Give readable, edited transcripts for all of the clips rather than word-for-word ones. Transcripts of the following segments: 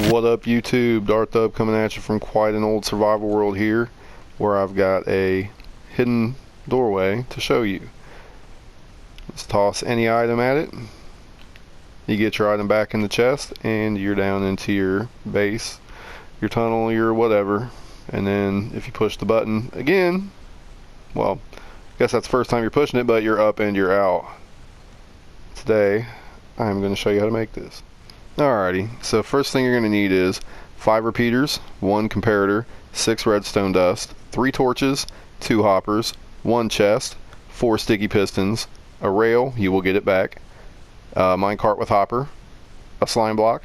What up YouTube, Darthub coming at you from quite an old survival world here, where I've got a hidden doorway to show you. Let's toss any item at it. You get your item back in the chest and you're down into your base, your tunnel, your whatever. And then if you push the button again, well, I guess that's the first time you're pushing it, but you're up and you're out. Today I'm going to show you how to make this. Alrighty, so first thing you're going to need is 5 repeaters, 1 comparator, 6 redstone dust, 3 torches, 2 hoppers, 1 chest, 4 sticky pistons, a rail, you will get it back, a minecart with hopper, a slime block,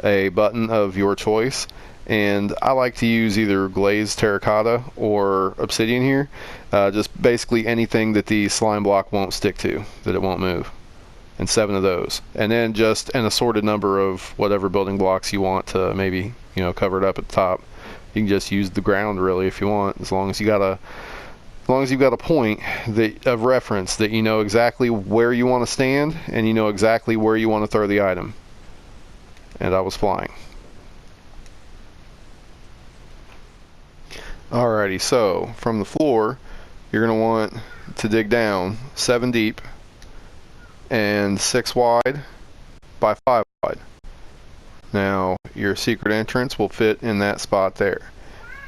a button of your choice, and I like to use either glazed terracotta or obsidian here, just basically anything that the slime block won't stick to, that it won't move. And 7 of those, and then just an assorted number of whatever building blocks you want to maybe, you know, cover it up at the top. You can just use the ground really if you want, as long as you've got a point of reference that you know exactly where you want to stand and you know exactly where you want to throw the item. And I was flying. Alrighty, so from the floor you're going to want to dig down 7 deep and 6 wide by 5 wide. Now your secret entrance will fit in that spot there.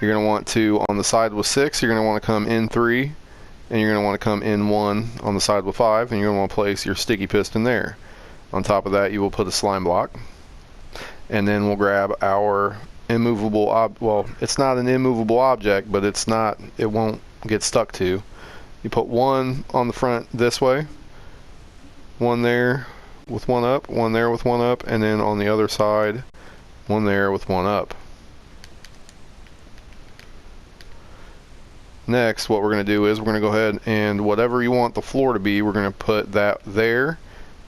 You're going to want to, on the side with 6, you're going to want to come in 3, and you're going to want to come in 1 on the side with 5, and you're going to want to place your sticky piston there. On top of that you will put a slime block, and then we'll grab our immovable well, it's not an immovable object, but it won't get stuck to. You put 1 on the front this way, 1 there with 1 up, 1 there with 1 up, and then on the other side 1 there with 1 up. Next, what we're going to do is we're going to go ahead and whatever you want the floor to be, we're going to put that there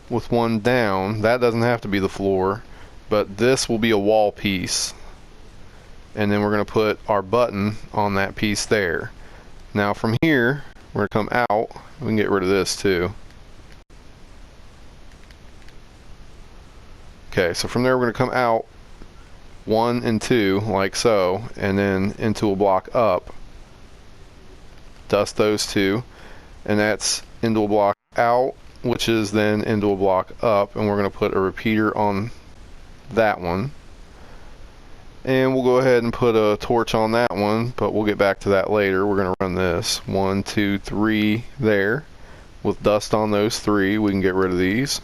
with 1 down. That doesn't have to be the floor, but this will be a wall piece, and then we're going to put our button on that piece there. Now from here we're going to come out. We can get rid of this too. Okay, so from there we're going to come out 1 and 2 like so, and then into a block up. Dust those 2, and that's into a block out, which is then into a block up, and we're going to put a repeater on that one. And we'll go ahead and put a torch on that one, but we'll get back to that later. We're going to run this 1, 2, 3 there with dust on those 3. We can get rid of these.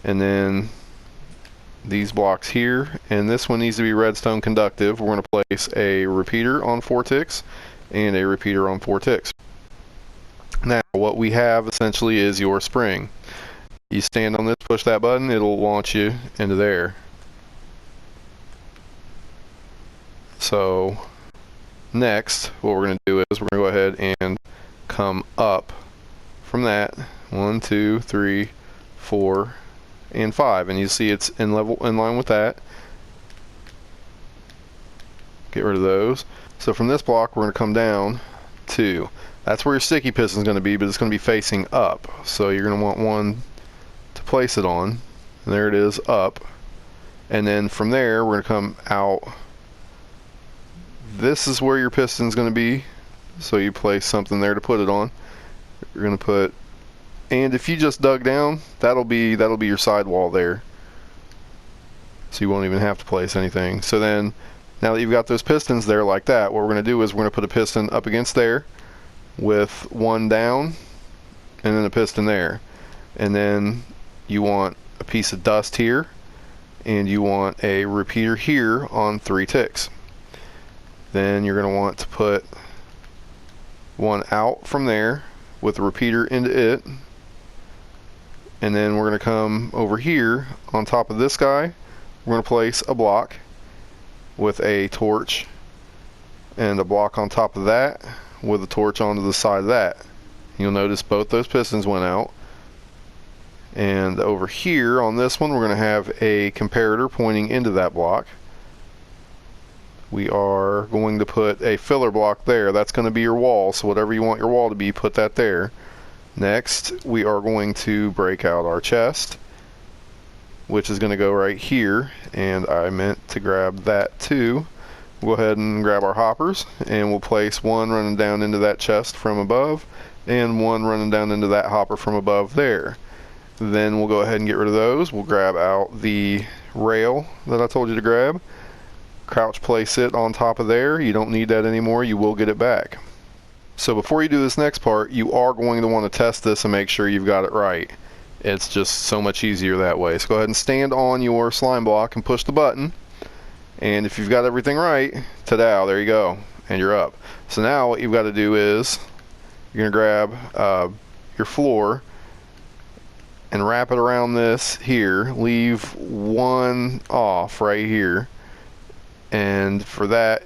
And then these blocks here, and this one needs to be redstone conductive. We're going to place a repeater on 4 ticks and a repeater on 4 ticks. Now what we have essentially is your spring. You stand on this, push that button, it'll launch you into there. So next what we're going to do is we're going to go ahead and come up from that 1, 2, 3, 4 and 5, and you see it's in line with that. Get rid of those. So from this block we're going to come down 2. That's where your sticky piston is going to be, but it's going to be facing up. So you're going to want 1 to place it on. And there it is, up. And then from there we're going to come out. This is where your piston is going to be. So you place something there to put it on. You're going to put, and if you just dug down, that'll be your sidewall there. So you won't even have to place anything. So then, now that you've got those pistons there like that, what we're going to do is we're going to put a piston up against there with 1 down, and then a piston there. And then you want a piece of dust here, and you want a repeater here on 3 ticks. Then you're going to want to put 1 out from there with a repeater into it. And then we're going to come over here on top of this guy. We're going to place a block with a torch, and a block on top of that with a torch onto the side of that. You'll notice both those pistons went out. And over here on this one we're going to have a comparator pointing into that block. We are going to put a filler block there. That's going to be your wall, so whatever you want your wall to be, put that there. Next, we are going to break out our chest. which is going to go right here, and I meant to grab that too. We'll go ahead and grab our hoppers, and we'll place one running down into that chest from above and one running down into that hopper from above there. Then we'll go ahead and get rid of those. We'll grab out the rail that I told you to grab, crouch place it on top of there. You don't need that anymore, you will get it back. So before you do this next part, you are going to want to test this and make sure you've got it right. It's just so much easier that way. So go ahead and stand on your slime block and push the button. And if you've got everything right, ta-da, there you go, and you're up. So now what you've got to do is, you're going to grab your floor and wrap it around this here. Leave one off right here. And for that,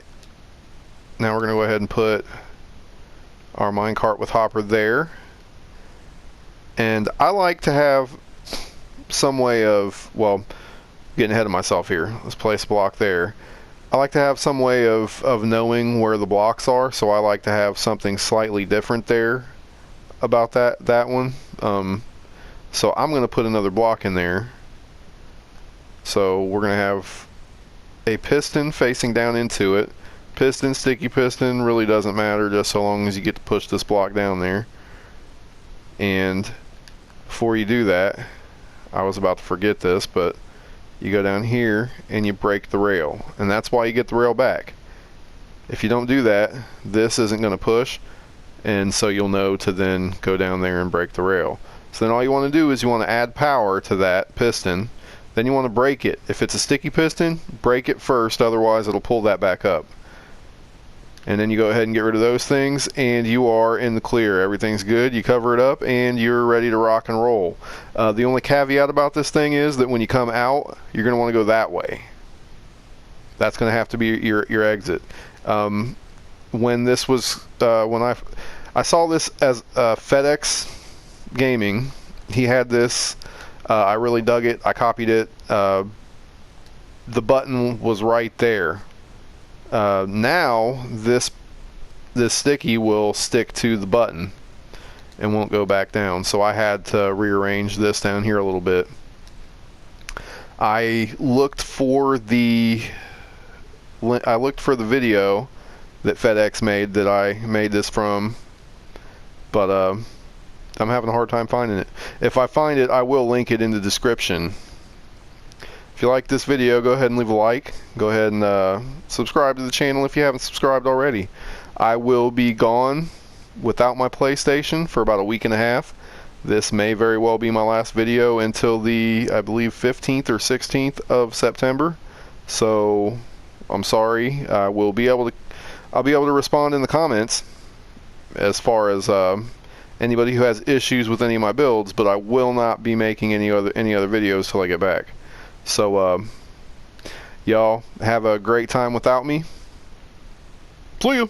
now we're going to go ahead and put our minecart with hopper there. And I like to have some way of, well, getting ahead of myself here. Let's place a block there. I like to have some way of knowing where the blocks are, so I like to have something slightly different there about that one. So I'm going to put another block in there. So we're going to have a piston facing down into it. Piston, sticky piston, really doesn't matter, just so long as you get to push this block down there. And before you do that, I was about to forget this, but you go down here and you break the rail, and that's why you get the rail back. If you don't do that, this isn't going to push, and so you'll know to then go down there and break the rail. So then all you want to do is you want to add power to that piston, then you want to break it. If it's a sticky piston, break it first, otherwise it'll pull that back up. And then you go ahead and get rid of those things, and you are in the clear. Everything's good. You cover it up, and you're ready to rock and roll. The only caveat about this thing is that when you come out, you're going to want to go that way. That's going to have to be your exit. When this was, when I saw this as FedEx Gaming, he had this. I really dug it. I copied it. The button was right there. Now this sticky will stick to the button and won't go back down, so I had to rearrange this down here a little bit. I looked for the video that FedEx made that I made this from, but I'm having a hard time finding it. If I find it, I will link it in the description. If you like this video, go ahead and leave a like. Go ahead and subscribe to the channel if you haven't subscribed already. I will be gone without my PlayStation for about a week and a half. This may very well be my last video until the, I believe, 15th or 16th of September. So I'm sorry. I'll be able to respond in the comments as far as anybody who has issues with any of my builds, but I will not be making any other videos till I get back. So y'all have a great time without me. See ya.